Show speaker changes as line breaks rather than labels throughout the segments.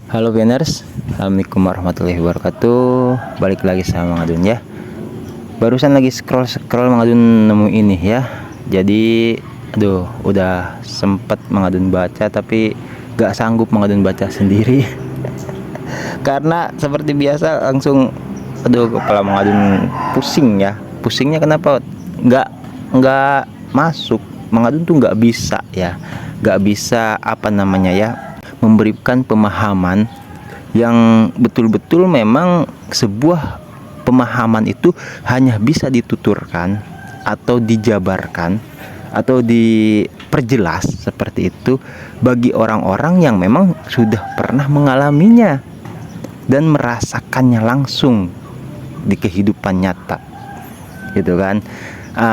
Halo Banners, Assalamualaikum warahmatullahi wabarakatuh. Balik lagi sama Mang Adun ya. Barusan lagi scroll Mang Adun nemu ini ya. Jadi udah sempet Mang Adun baca tapi gak sanggup Mang Adun baca sendiri. Karena seperti biasa langsung kepala Mang Adun pusing ya. Pusingnya kenapa? Nggak masuk. Mang Adun tuh nggak bisa ya. Nggak bisa memberikan pemahaman yang betul-betul memang sebuah pemahaman itu hanya bisa dituturkan atau dijabarkan atau diperjelas seperti itu bagi orang-orang yang memang sudah pernah mengalaminya dan merasakannya langsung di kehidupan nyata gitu kan.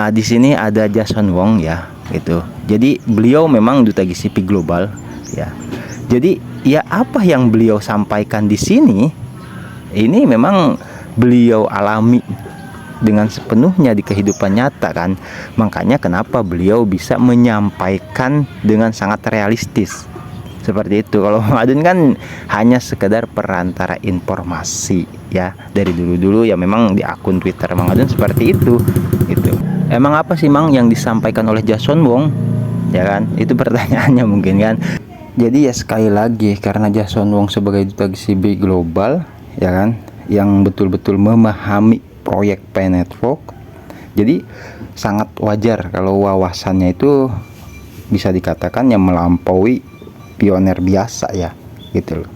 Di sini ada Jason Wong ya gitu. Jadi beliau memang duta GCP global ya. Jadi ya apa yang beliau sampaikan di sini ini memang beliau alami dengan sepenuhnya di kehidupan nyata kan. Makanya kenapa beliau bisa menyampaikan dengan sangat realistis seperti itu. Kalau Mang Adun kan hanya sekedar perantara informasi ya. Dari dulu-dulu ya memang di akun Twitter Mang Adun seperti itu gitu. Emang apa sih Mang yang disampaikan oleh Jason Wong ya kan? Itu pertanyaannya mungkin kan. Jadi ya sekali lagi karena Jason Wong sebagai duta GCP global ya kan, yang betul-betul memahami proyek Pi Network, jadi sangat wajar kalau wawasannya itu bisa dikatakan yang melampaui pioner biasa ya gitu loh.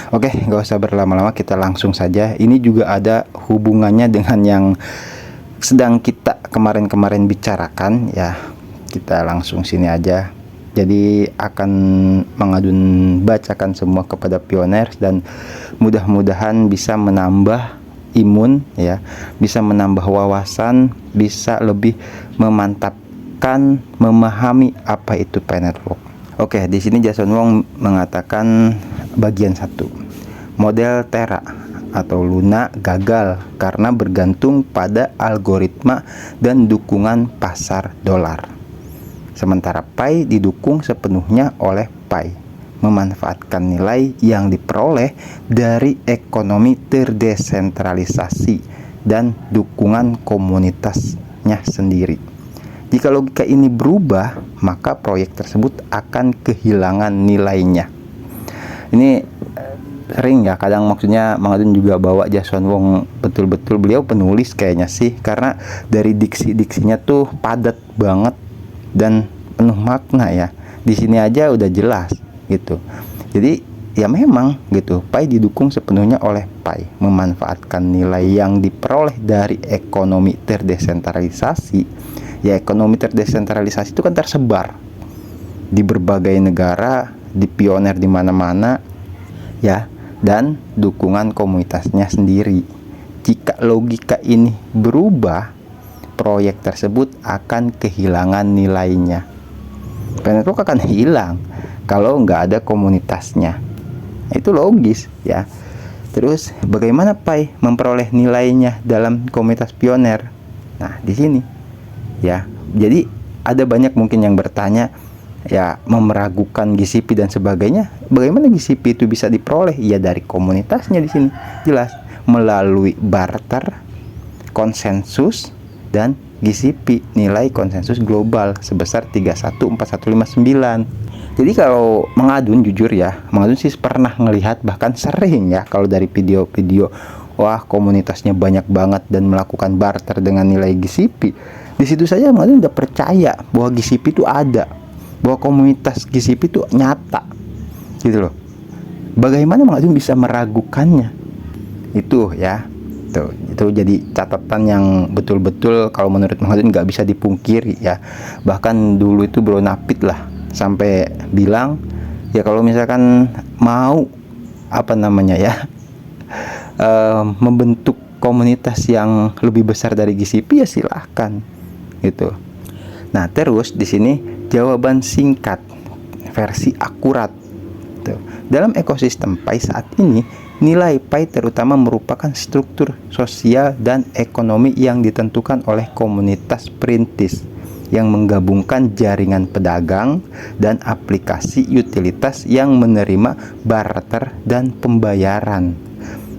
Oke, nggak usah berlama-lama, kita langsung saja. Ini juga ada hubungannya dengan yang sedang kita kemarin-kemarin bicarakan ya. Kita langsung sini aja. Jadi akan Mang Adun bacakan semua kepada pioners dan mudah-mudahan bisa menambah imun ya, bisa menambah wawasan, bisa lebih memantapkan memahami apa itu Pi Network. Oke, di sini Jason Wong mengatakan bagian 1. Model Terra atau Luna gagal karena bergantung pada algoritma dan dukungan pasar dolar. Sementara Pi didukung sepenuhnya oleh Pi, memanfaatkan nilai yang diperoleh dari ekonomi terdesentralisasi dan dukungan komunitasnya sendiri. Jika logika ini berubah, maka proyek tersebut akan kehilangan nilainya. Ini sering ya, kadang maksudnya Mang Adun juga bawa Jason Wong, betul-betul beliau penulis kayaknya sih, karena dari diksi-diksinya tuh padat banget dan penuh makna ya. Di sini aja udah jelas gitu. Jadi ya memang gitu, Pi didukung sepenuhnya oleh Pi, memanfaatkan nilai yang diperoleh dari ekonomi terdesentralisasi. Ya ekonomi terdesentralisasi itu kan tersebar di berbagai negara, di pioner di mana-mana ya, dan dukungan komunitasnya sendiri. Jika logika ini berubah, proyek tersebut akan kehilangan nilainya. Pi Network akan hilang kalau nggak ada komunitasnya. Itu logis ya. Terus bagaimana Pi memperoleh nilainya dalam komunitas pioner? Nah di sini ya. Jadi ada banyak mungkin yang bertanya ya, memeragukan GCP dan sebagainya. Bagaimana GCP itu bisa diperoleh? Ya dari komunitasnya di sini jelas, melalui barter, konsensus, dan GCP, nilai konsensus global sebesar 314159. Jadi kalau Mang Adun jujur ya, Mang Adun sih pernah ngelihat, bahkan sering ya, kalau dari video-video, wah komunitasnya banyak banget dan melakukan barter dengan nilai GCP. Di situ saja Mang Adun udah percaya bahwa GCP itu ada, bahwa komunitas GCP itu nyata gitu loh. Bagaimana Mang Adun bisa meragukannya? Itu ya, itu jadi catatan yang betul-betul kalau menurut Mang Adun nggak bisa dipungkiri ya. Bahkan dulu itu Bro Napit lah sampai bilang ya, kalau misalkan mau membentuk komunitas yang lebih besar dari GCP ya silahkan gitu. Nah terus di sini jawaban singkat versi akurat tuh. Dalam ekosistem Pi saat ini, nilai Pi terutama merupakan struktur sosial dan ekonomi yang ditentukan oleh komunitas perintis. yang menggabungkan jaringan pedagang dan aplikasi utilitas yang menerima barter dan pembayaran.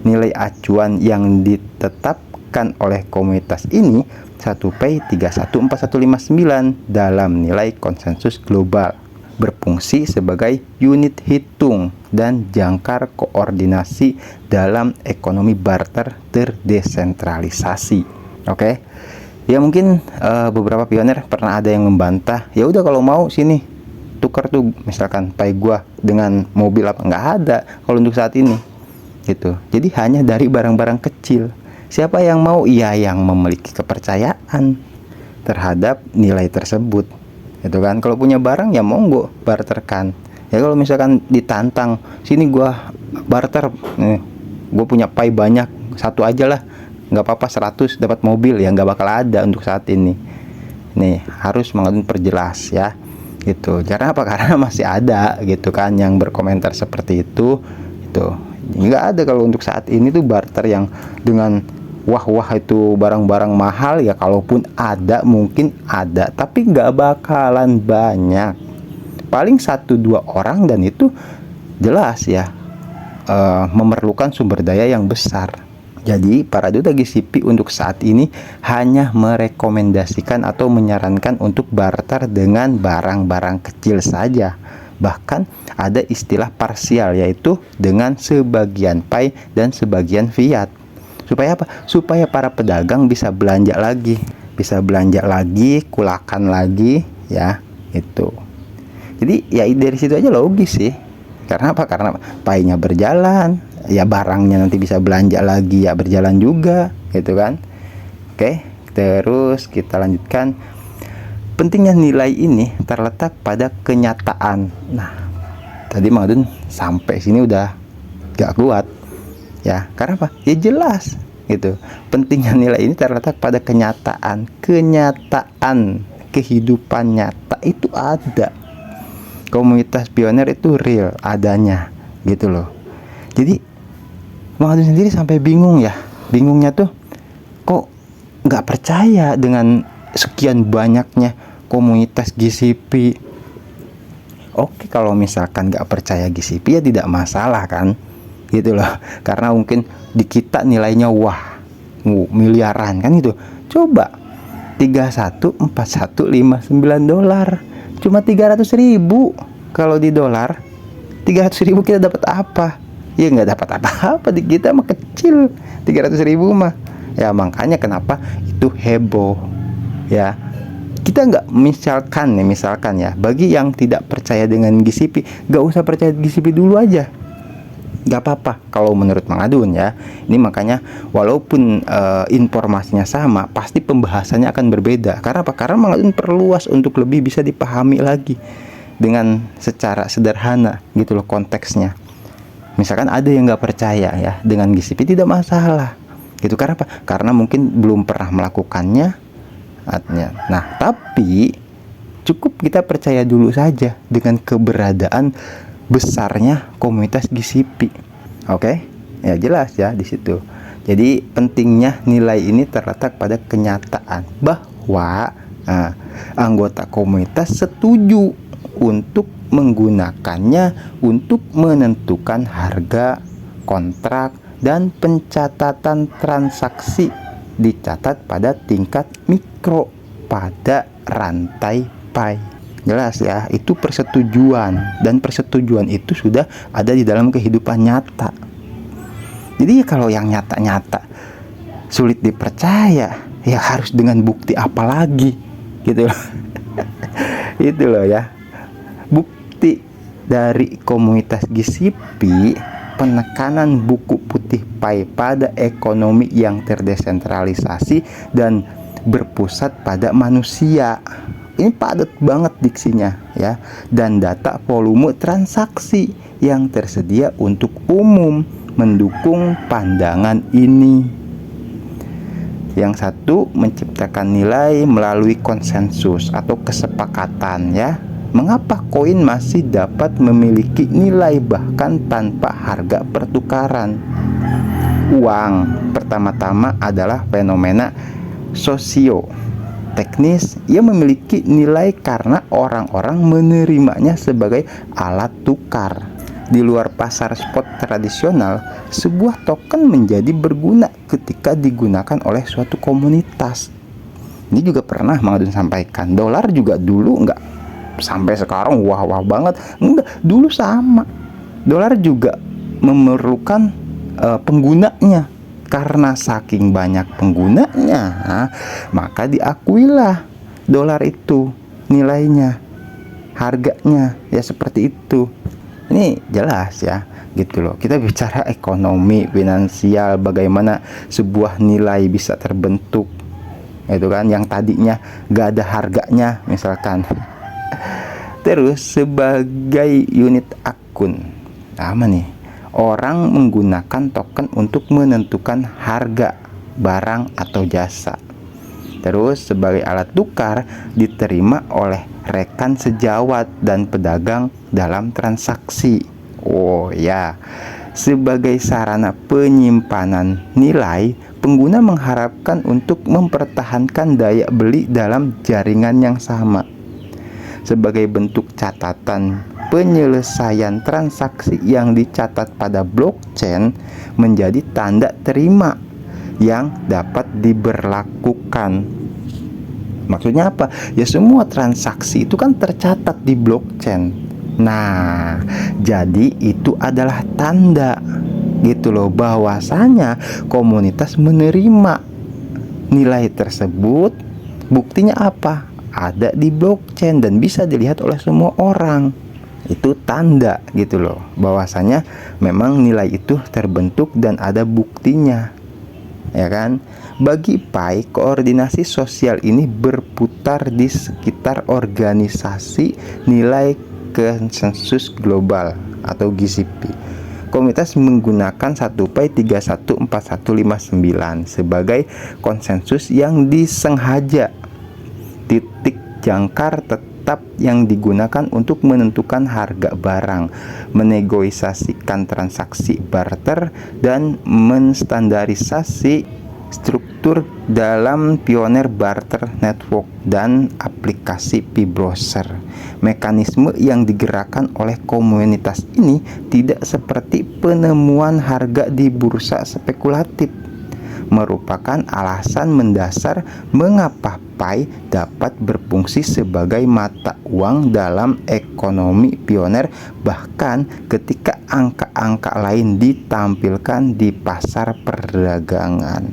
Nilai acuan yang ditetapkan oleh komunitas ini 1P 314159 dalam nilai konsensus global, berfungsi sebagai unit hitung dan jangkar koordinasi dalam ekonomi barter terdesentralisasi. Oke. Ya mungkin beberapa pionir pernah ada yang membantah, ya udah kalau mau sini tukar tuh misalkan Pi gua dengan mobil apa, nggak ada kalau untuk saat ini gitu. Jadi hanya dari barang-barang kecil. Siapa yang mau? Ya yang memiliki kepercayaan terhadap nilai tersebut gitu kan. Kalau punya barang ya monggo barterkan. Ya kalau misalkan ditantang, sini gua barter, gua punya Pi banyak, satu aja lah, nggak apa-apa 100 dapat mobil, ya nggak bakal ada untuk saat ini. Nih harus mengajukan perjelas ya gitu. Karena apa? Karena masih ada gitu kan yang berkomentar seperti itu. Nggak ada kalau untuk saat ini tuh barter yang dengan wah itu barang-barang mahal. Ya kalaupun ada mungkin ada, tapi nggak bakalan banyak, paling 1-2 orang, dan itu jelas ya memerlukan sumber daya yang besar. Jadi para duta GCP untuk saat ini hanya merekomendasikan atau menyarankan untuk barter dengan barang-barang kecil saja. Bahkan ada istilah parsial, yaitu dengan sebagian Pi dan sebagian fiat. Supaya apa? Supaya para pedagang bisa belanja lagi, kulakan lagi ya itu. Jadi ya dari situ aja logis sih. Karena apa? Karena Pi-nya berjalan, ya barangnya nanti bisa belanja lagi, ya berjalan juga gitu kan. Oke, terus kita lanjutkan. Pentingnya nilai ini terletak pada kenyataan. Nah, tadi Mang Adun sampai sini udah gak kuat ya. Karena apa? Ya jelas gitu. Pentingnya nilai ini terletak pada kenyataan kehidupan nyata itu ada. Komunitas pionir itu real adanya gitu loh. Jadi Mang Adun sendiri sampai bingung ya. Bingungnya tuh kok nggak percaya dengan sekian banyaknya komunitas GCP. Oke, kalau misalkan nggak percaya GCP ya tidak masalah kan gitu loh. Karena mungkin di kita nilainya miliaran kan gitu. Coba 314159 dolar, cuma 300.000. Kalau di dolar 300.000 kita dapat apa? Ya nggak dapat apa-apa, di kita mah kecil 300.000 mah. Ya makanya kenapa itu heboh ya. Kita nggak misalkan ya, bagi yang tidak percaya dengan GCP, nggak usah percaya GCP dulu aja, nggak apa-apa kalau menurut Mang Adun ya. Ini makanya walaupun informasinya sama, pasti pembahasannya akan berbeda. Karena apa? Karena Mang Adun perluas untuk lebih bisa dipahami lagi dengan secara sederhana gitu loh konteksnya. Misalkan ada yang nggak percaya ya dengan GCP, tidak masalah gitu. Karena apa? Karena mungkin belum pernah melakukannya. Nah, tapi cukup kita percaya dulu saja dengan keberadaan besarnya komunitas GCP. Oke? Ya jelas ya di situ. Jadi pentingnya nilai ini terletak pada kenyataan bahwa anggota komunitas setuju untuk menggunakannya untuk menentukan harga, kontrak, dan pencatatan transaksi dicatat pada tingkat mikro pada rantai Pi. Jelas ya, itu persetujuan, dan persetujuan itu sudah ada di dalam kehidupan nyata. Jadi kalau yang nyata-nyata sulit dipercaya, ya harus dengan bukti apa lagi gitu loh. Itu loh ya. Bukti dari komunitas GCP, penekanan buku putih Pi pada ekonomi yang terdesentralisasi dan berpusat pada manusia. Ini padat banget diksinya ya. Dan data volume transaksi yang tersedia untuk umum mendukung pandangan ini. Yang satu, menciptakan nilai melalui konsensus atau kesepakatan ya. Mengapa koin masih dapat memiliki nilai bahkan tanpa harga pertukaran? Uang pertama-tama adalah fenomena teknis, ia memiliki nilai karena orang-orang menerimanya sebagai alat tukar. Di luar pasar spot tradisional, sebuah token menjadi berguna ketika digunakan oleh suatu komunitas. Ini juga pernah Mang Adun sampaikan, dolar juga dulu nggak sampai sekarang wah-wah banget. Enggak, dulu sama. Dolar juga memerlukan penggunanya. Karena saking banyak penggunanya, maka diakuilah dolar itu nilainya, harganya ya seperti itu. Ini jelas ya, gitu loh. Kita bicara ekonomi, finansial, bagaimana sebuah nilai bisa terbentuk, itu kan, yang tadinya gak ada harganya misalkan. Terus sebagai unit akun, apa nih? Orang menggunakan token untuk menentukan harga barang atau jasa. Terus sebagai alat tukar diterima oleh rekan sejawat dan pedagang dalam transaksi. Oh ya, sebagai sarana penyimpanan nilai, pengguna mengharapkan untuk mempertahankan daya beli dalam jaringan yang sama. Sebagai bentuk catatan penyelesaian transaksi yang dicatat pada blockchain menjadi tanda terima yang dapat diberlakukan. Maksudnya apa? Ya semua transaksi itu kan tercatat di blockchain. Nah, jadi itu adalah tanda gitu loh, bahwasanya komunitas menerima nilai tersebut. Buktinya apa? Ada di blockchain dan bisa dilihat oleh semua orang. Itu tanda gitu loh, bahwasanya memang nilai itu terbentuk dan ada buktinya, ya kan? Bagi Pai, koordinasi sosial ini berputar di sekitar organisasi nilai konsensus global atau GCP. Komunitas menggunakan 1Pi 314159 sebagai konsensus yang disengaja. Titik jangkar tetap yang digunakan untuk menentukan harga barang, menegosiasikan transaksi barter, dan menstandarisasi struktur dalam Pioneer Barter Network dan aplikasi P-Browser. Mekanisme yang digerakkan oleh komunitas ini tidak seperti penemuan harga di bursa spekulatif, merupakan alasan mendasar mengapa Pi dapat berfungsi sebagai mata uang dalam ekonomi pioner, bahkan ketika angka-angka lain ditampilkan di pasar perdagangan.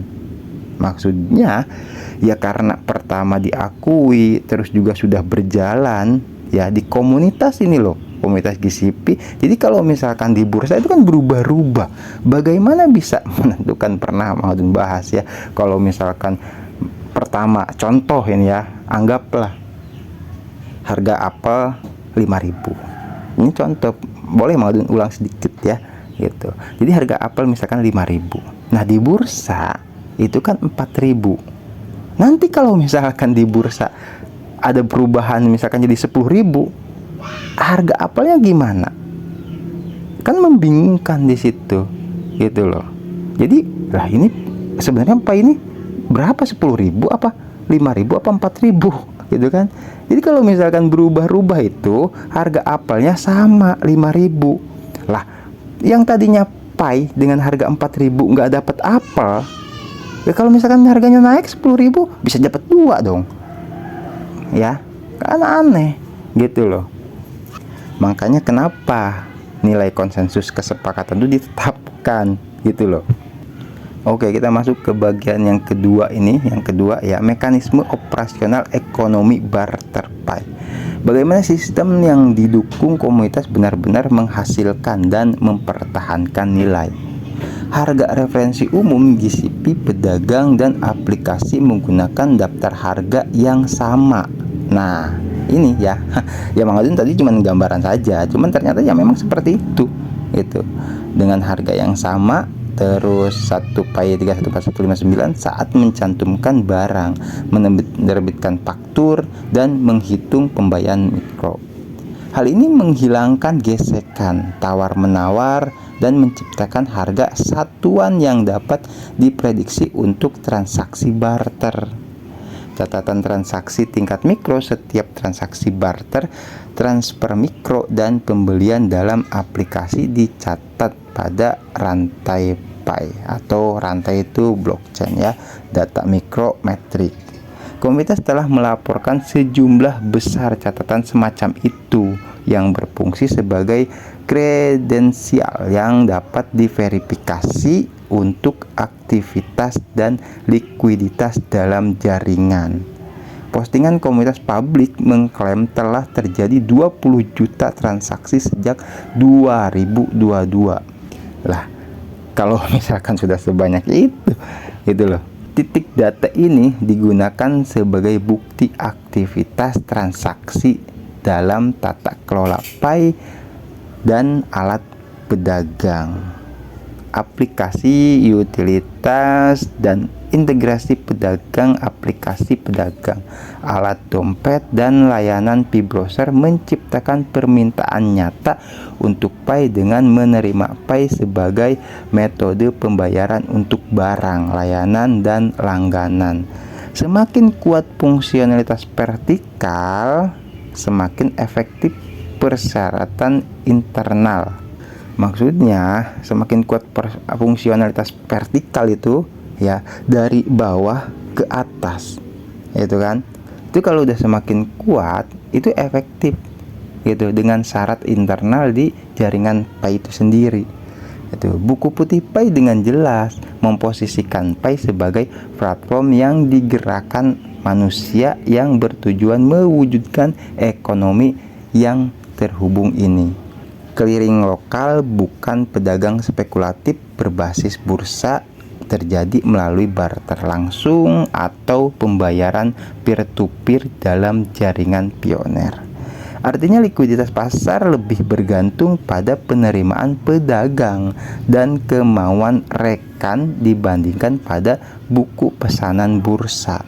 Maksudnya ya karena pertama diakui, terus juga sudah berjalan ya di komunitas ini loh, komunitas GCP. Jadi kalau misalkan di bursa itu kan berubah-ubah. Bagaimana bisa menentukan, pernah Mang Adun bahas ya. Kalau misalkan pertama contoh ini ya, anggaplah harga apel 5.000. Ini contoh, boleh Mang Adun ulang sedikit ya gitu. Jadi harga apel misalkan 5.000. Nah, di bursa itu kan 4.000. Nanti kalau misalkan di bursa ada perubahan misalkan jadi 10.000, harga apelnya gimana? Kan membingungkan di situ, gitu loh. Jadi lah ini sebenarnya apa ini berapa, 10.000 apa 5.000 apa 4.000 gitu kan? Jadi kalau misalkan berubah-ubah itu harga apelnya sama 5.000. Lah yang tadinya Pi dengan harga 4.000 nggak dapat apel, ya kalau misalkan harganya naik 10.000 bisa dapat 2 dong. Ya, kan aneh gitu loh. Makanya kenapa nilai konsensus kesepakatan itu ditetapkan gitu loh. Oke, kita masuk ke bagian yang kedua ini. Yang kedua ya, mekanisme operasional ekonomi barter Pi. Bagaimana sistem yang didukung komunitas benar-benar menghasilkan dan mempertahankan nilai. Harga referensi umum GCP, pedagang dan aplikasi menggunakan daftar harga yang sama. Nah, ini ya. Ya Mang Adun tadi cuma gambaran saja, cuman ternyata ya memang seperti itu. Itu. Dengan harga yang sama, terus 1Pi 314159 saat mencantumkan barang, menerbitkan faktur dan menghitung pembayaran mikro. Hal ini menghilangkan gesekan tawar-menawar dan menciptakan harga satuan yang dapat diprediksi untuk transaksi barter. catatan transaksi tingkat mikro. Setiap transaksi barter, transfer mikro, dan pembelian dalam aplikasi dicatat pada rantai Pi, atau rantai itu blockchain ya, data mikro metrik. Komunitas telah melaporkan sejumlah besar catatan semacam itu yang berfungsi sebagai kredensial yang dapat diverifikasi untuk aktivitas dan likuiditas dalam jaringan. Postingan komunitas publik mengklaim telah terjadi 20 juta transaksi sejak 2022. Lah, kalau misalkan sudah sebanyak itu loh. Titik data ini digunakan sebagai bukti aktivitas transaksi dalam tata kelola Pi dan alat pedagang, aplikasi utilitas, dan integrasi pedagang, aplikasi pedagang, alat dompet, dan layanan Pi browser menciptakan permintaan nyata untuk Pi dengan menerima Pi sebagai metode pembayaran untuk barang, layanan, dan langganan. Semakin kuat fungsionalitas vertikal, semakin efektif persyaratan internal. Maksudnya, semakin kuat fungsionalitas vertikal itu ya, dari bawah ke atas, gitu kan. Itu kalau udah semakin kuat, itu efektif gitu, dengan syarat internal di jaringan Pi itu sendiri. Itu buku putih Pi dengan jelas memposisikan Pi sebagai platform yang digerakkan manusia yang bertujuan mewujudkan ekonomi yang terhubung ini. Clearing lokal, bukan pedagang spekulatif berbasis bursa, terjadi melalui barter langsung atau pembayaran peer-to-peer dalam jaringan pioner. Artinya likuiditas pasar lebih bergantung pada penerimaan pedagang dan kemauan rekan dibandingkan pada buku pesanan bursa.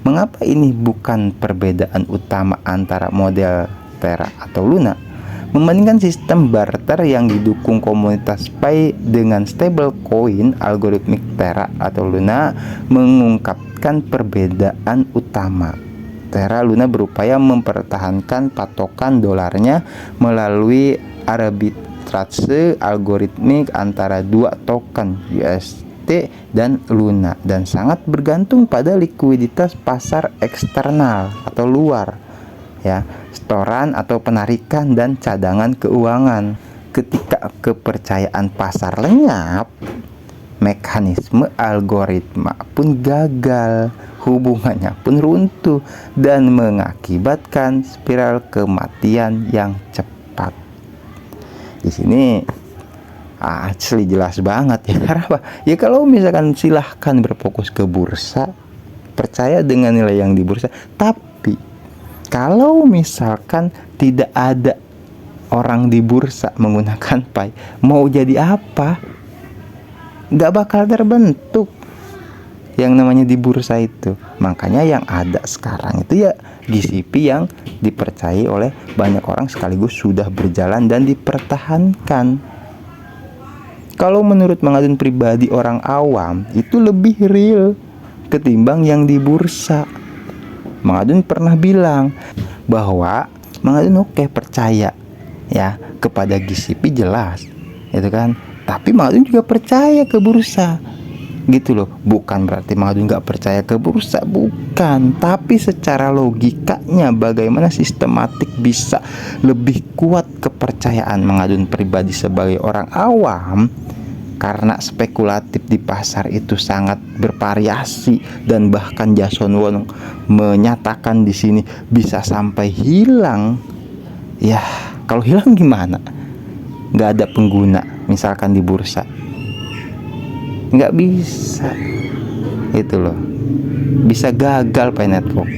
Mengapa ini bukan perbedaan utama antara model Terra atau Luna? Membandingkan sistem barter yang didukung komunitas Pi dengan stablecoin algoritmik Terra atau Luna mengungkapkan perbedaan utama. Terra Luna berupaya mempertahankan patokan dolarnya melalui arbitrase algoritmik antara dua token UST dan Luna, dan sangat bergantung pada likuiditas pasar eksternal atau luar ya, setoran atau penarikan dan cadangan keuangan. Ketika kepercayaan pasar lenyap, mekanisme algoritma pun gagal, hubungannya pun runtuh dan mengakibatkan spiral kematian yang cepat. Di sini asli jelas banget ya. Kenapa? Ya kalau misalkan silahkan berfokus ke bursa, percaya dengan nilai yang di bursa, tapi kalau misalkan tidak ada orang di bursa menggunakan Pi, mau jadi apa? Nggak bakal terbentuk yang namanya di bursa itu. Makanya yang ada sekarang itu ya GCP yang dipercayai oleh banyak orang sekaligus sudah berjalan dan dipertahankan. Kalau menurut Mang Adun pribadi, orang awam itu lebih real ketimbang yang di bursa. Mang Adun pernah bilang bahwa Mang Adun percaya ya kepada GCP jelas, itu kan. Tapi Mang Adun juga percaya ke bursa, gitu loh. Bukan berarti Mang Adun nggak percaya ke bursa, bukan. Tapi secara logikanya bagaimana sistematik bisa lebih kuat kepercayaan Mang Adun pribadi sebagai orang awam, karena spekulatif di pasar itu sangat bervariasi, dan bahkan Jason Wong menyatakan di sini bisa sampai hilang. Ya, kalau hilang gimana? Nggak ada pengguna, misalkan di bursa, nggak bisa. Itu loh, bisa gagal Pi Network.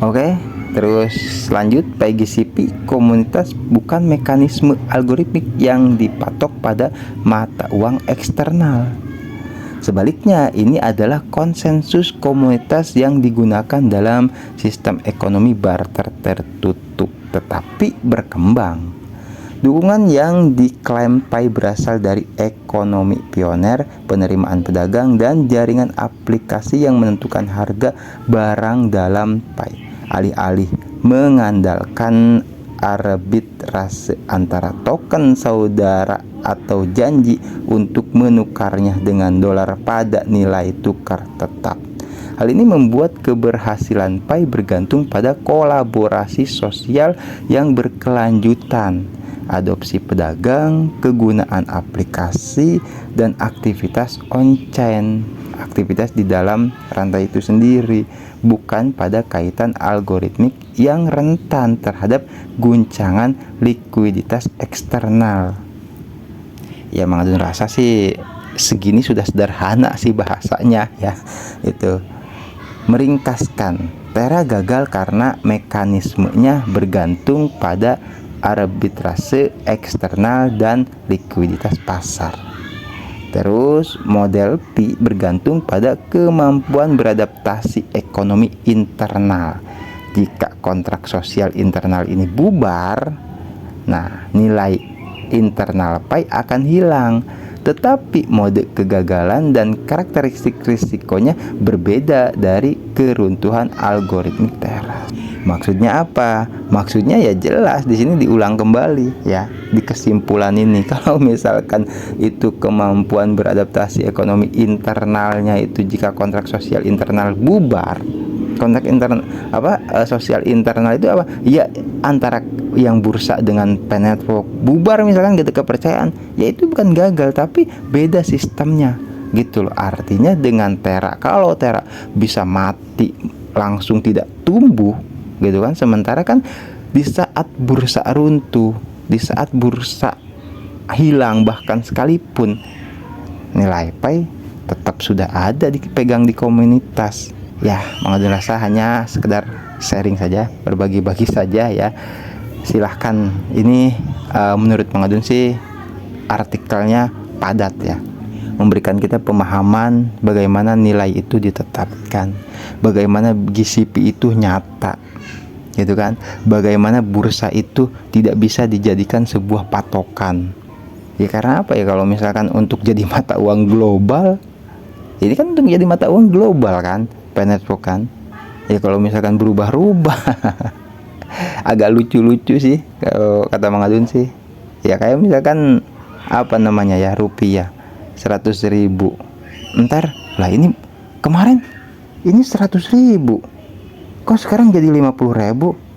Oke. Terus lanjut, Pi GCP komunitas bukan mekanisme algoritmik yang dipatok pada mata uang eksternal. Sebaliknya, ini adalah konsensus komunitas yang digunakan dalam sistem ekonomi barter tertutup tetapi berkembang. Dukungan yang diklaim PAI berasal dari ekonomi pioner, penerimaan pedagang, dan jaringan aplikasi yang menentukan harga barang dalam PAI. Alih-alih mengandalkan arbitrase antara token saudara atau janji untuk menukarnya dengan dolar pada nilai tukar tetap. Hal ini membuat keberhasilan PAI bergantung pada kolaborasi sosial yang berkelanjutan, adopsi pedagang, kegunaan aplikasi, dan aktivitas on-chain, aktivitas di dalam rantai itu sendiri, bukan pada kaitan algoritmik yang rentan terhadap guncangan likuiditas eksternal. Ya, Mang Adun rasa sih segini sudah sederhana sih bahasanya ya. Itu meringkaskan, Terra gagal karena mekanismenya bergantung pada arbitrase eksternal dan likuiditas pasar. Terus model Pi bergantung pada kemampuan beradaptasi ekonomi internal. Jika kontrak sosial internal ini bubar, nah nilai internal PAI akan hilang. Tetapi mode kegagalan dan karakteristik risikonya berbeda dari keruntuhan algoritmik Terra. Maksudnya apa? Maksudnya ya jelas di sini diulang kembali ya di kesimpulan ini. Kalau misalkan itu kemampuan beradaptasi ekonomi internalnya itu jika kontrak sosial internal bubar, kontrak internal sosial internal itu apa? Ya antara yang bursa dengan PAI Network bubar misalkan gitu kepercayaan, ya itu bukan gagal tapi beda sistemnya gitu loh. Artinya dengan Terra, kalau Terra bisa mati langsung tidak tumbuh gitu kan, sementara kan di saat bursa runtuh, di saat bursa hilang bahkan sekalipun, nilai PAI tetap sudah ada dipegang di komunitas. Ya, Mang Adun rasa hanya sekedar sharing saja, berbagi-bagi saja ya. Silahkan, ini menurut Mang Adun sih artikelnya padat ya, memberikan kita pemahaman bagaimana nilai itu ditetapkan, bagaimana GCP itu nyata gitu kan, bagaimana bursa itu tidak bisa dijadikan sebuah patokan ya. Karena apa ya, kalau misalkan untuk jadi mata uang global, ini kan untuk jadi mata uang global kan PAI Network kan ya, kalau misalkan berubah-ubah agak lucu-lucu sih kalau kata Mang Adun sih ya. Kayak misalkan apa namanya ya, rupiah 100.000, ntar lah ini kemarin ini 100.000 kok sekarang jadi 50.000,